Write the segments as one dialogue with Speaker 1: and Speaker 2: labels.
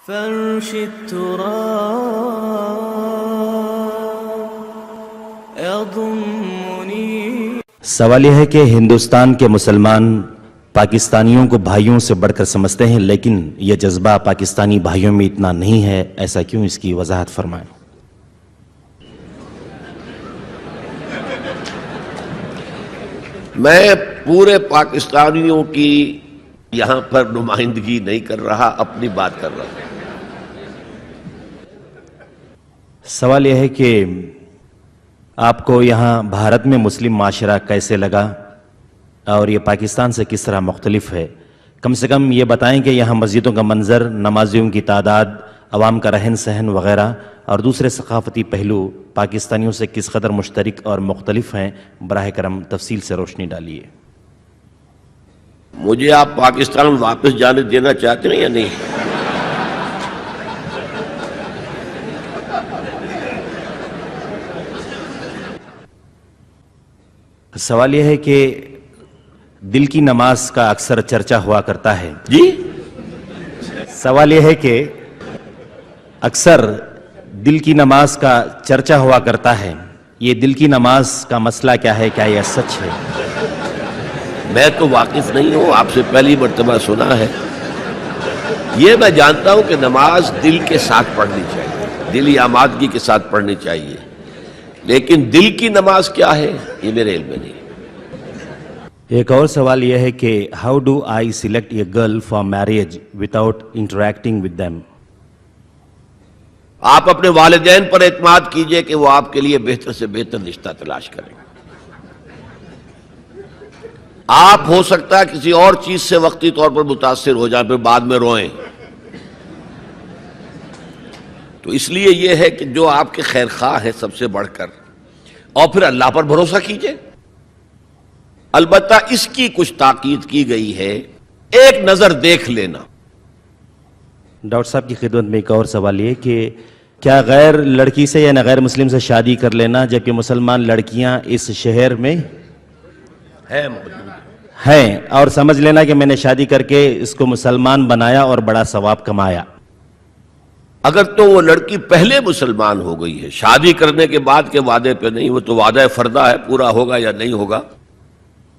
Speaker 1: فرش التراب يضمني.
Speaker 2: سوال یہ ہے کہ ہندوستان کے مسلمان پاکستانیوں کو بھائیوں سے بڑھ کر سمجھتے ہیں، لیکن یہ جذبہ پاکستانی بھائیوں میں اتنا نہیں ہے، ایسا کیوں؟ اس کی وضاحت فرمائیں.
Speaker 3: میں پورے پاکستانیوں کی یہاں پر نمائندگی نہیں کر رہا، اپنی بات کر رہا ہوں.
Speaker 2: سوال یہ ہے کہ آپ کو یہاں بھارت میں مسلم معاشرہ کیسے لگا اور یہ پاکستان سے کس طرح مختلف ہے؟ کم سے کم یہ بتائیں کہ یہاں مسجدوں کا منظر، نمازیوں کی تعداد، عوام کا رہن سہن وغیرہ اور دوسرے ثقافتی پہلو پاکستانیوں سے کس قدر مشترک اور مختلف ہیں. براہ کرم تفصیل سے روشنی ڈالیے.
Speaker 3: مجھے آپ پاکستان میں واپس جانے دینا چاہتے ہیں یا نہیں؟
Speaker 2: سوال یہ ہے کہ دل کی نماز کا اکثر چرچا ہوا کرتا ہے.
Speaker 3: جی؟
Speaker 2: سوال یہ ہے کہ اکثر دل کی نماز کا چرچا ہوا کرتا ہے، یہ دل کی نماز کا مسئلہ کیا ہے؟ کیا یہ سچ ہے؟
Speaker 3: میں تو واقف نہیں ہوں، آپ سے پہلی مرتبہ سنا ہے. یہ میں جانتا ہوں کہ نماز دل کے ساتھ پڑھنی چاہیے، دلی آمادگی کے ساتھ پڑھنی چاہیے، لیکن دل کی نماز کیا ہے یہ میرے علم میں نہیں.
Speaker 2: ایک اور سوال یہ ہے کہ how do I select a girl for marriage without interacting with them?
Speaker 3: آپ اپنے والدین پر اعتماد کیجئے کہ وہ آپ کے لیے بہتر سے بہتر رشتہ تلاش کریں. آپ ہو سکتا ہے کسی اور چیز سے وقتی طور پر متاثر ہو جائیں، پھر بعد میں روئیں. تو اس لیے یہ ہے کہ جو آپ کے خیر خواہ ہے سب سے بڑھ کر، اور پھر اللہ پر بھروسہ کیجئے. البتہ اس کی کچھ تاکید کی گئی ہے، ایک نظر دیکھ لینا.
Speaker 2: ڈاکٹر صاحب کی خدمت میں ایک اور سوال یہ کہ کیا غیر لڑکی سے یا غیر مسلم سے شادی کر لینا جبکہ مسلمان لڑکیاں اس شہر میں ہیں اور سمجھ لینا کہ میں نے شادی کر کے اس کو مسلمان بنایا اور بڑا ثواب کمایا؟
Speaker 3: اگر تو وہ لڑکی پہلے مسلمان ہو گئی ہے، شادی کرنے کے بعد کے وعدے پہ نہیں، وہ تو وعدہ فردہ ہے، پورا ہوگا یا نہیں ہوگا.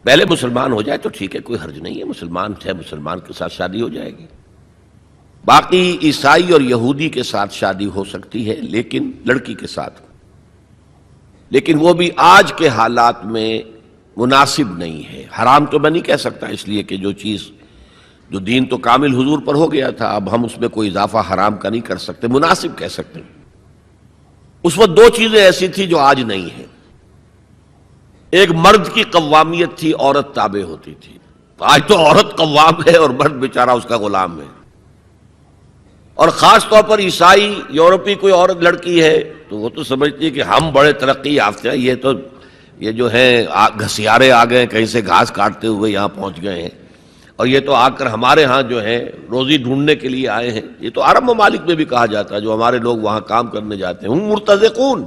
Speaker 3: پہلے مسلمان ہو جائے تو ٹھیک ہے، کوئی حرج نہیں ہے، مسلمان ہے، مسلمان کے ساتھ شادی ہو جائے گی. باقی عیسائی اور یہودی کے ساتھ شادی ہو سکتی ہے، لیکن لڑکی کے ساتھ، لیکن وہ بھی آج کے حالات میں مناسب نہیں ہے. حرام تو میں نہیں کہہ سکتا، اس لیے کہ جو چیز جو دین تو کامل حضور پر ہو گیا تھا، اب ہم اس میں کوئی اضافہ حرام کا نہیں کر سکتے، مناسب کہہ سکتے. اس وقت دو چیزیں ایسی تھی جو آج نہیں ہیں. ایک مرد کی قوامیت تھی، عورت تابع ہوتی تھی. آج تو عورت قوام ہے اور مرد بیچارہ اس کا غلام ہے. اور خاص طور پر عیسائی یورپی کوئی عورت لڑکی ہے تو وہ تو سمجھتی ہے کہ ہم بڑے ترقی یافتہ ہیں، یہ جو ہیں گھسیارے آ گئے، کہیں سے گھاس کاٹتے ہوئے یہاں پہنچ گئے ہیں، اور یہ تو آ کر ہمارے ہاں جو ہے روزی ڈھونڈنے کے لیے آئے ہیں. یہ تو عرب ممالک میں بھی کہا جاتا ہے، جو ہمارے لوگ وہاں کام کرنے جاتے ہیں، ہم مرتزقون،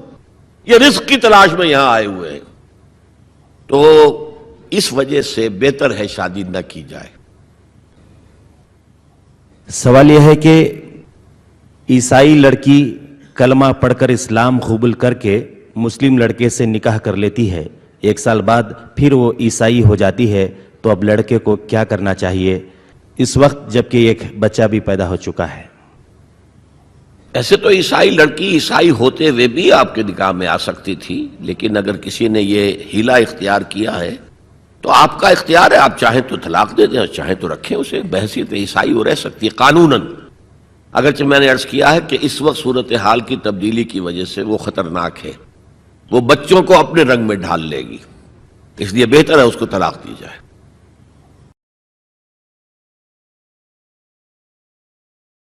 Speaker 3: یہ رزق کی تلاش میں یہاں آئے ہوئے ہیں. تو اس وجہ سے بہتر ہے شادی نہ کی جائے.
Speaker 2: سوال یہ ہے کہ عیسائی لڑکی کلمہ پڑھ کر اسلام قبول کر کے مسلم لڑکے سے نکاح کر لیتی ہے، 1 سال بعد پھر وہ عیسائی ہو جاتی ہے، تو اب لڑکے کو کیا کرنا چاہیے اس وقت جبکہ ایک بچہ بھی پیدا ہو چکا ہے؟
Speaker 3: ایسے تو عیسائی لڑکی عیسائی ہوتے ہوئے بھی آپ کے نکاح میں آ سکتی تھی، لیکن اگر کسی نے یہ ہیلا اختیار کیا ہے تو آپ کا اختیار ہے، آپ چاہیں تو طلاق دے دیں اور چاہیں تو رکھیں اسے. بحیثیت عیسائی وہ رہ سکتی ہے قانوناً، اگرچہ میں نے عرض کیا ہے کہ اس وقت صورتحال کی تبدیلی کی وجہ سے وہ خطرناک ہے، وہ بچوں کو اپنے رنگ میں ڈھال لے گی، اس لیے بہتر ہے اس کو طلاق دی جائے.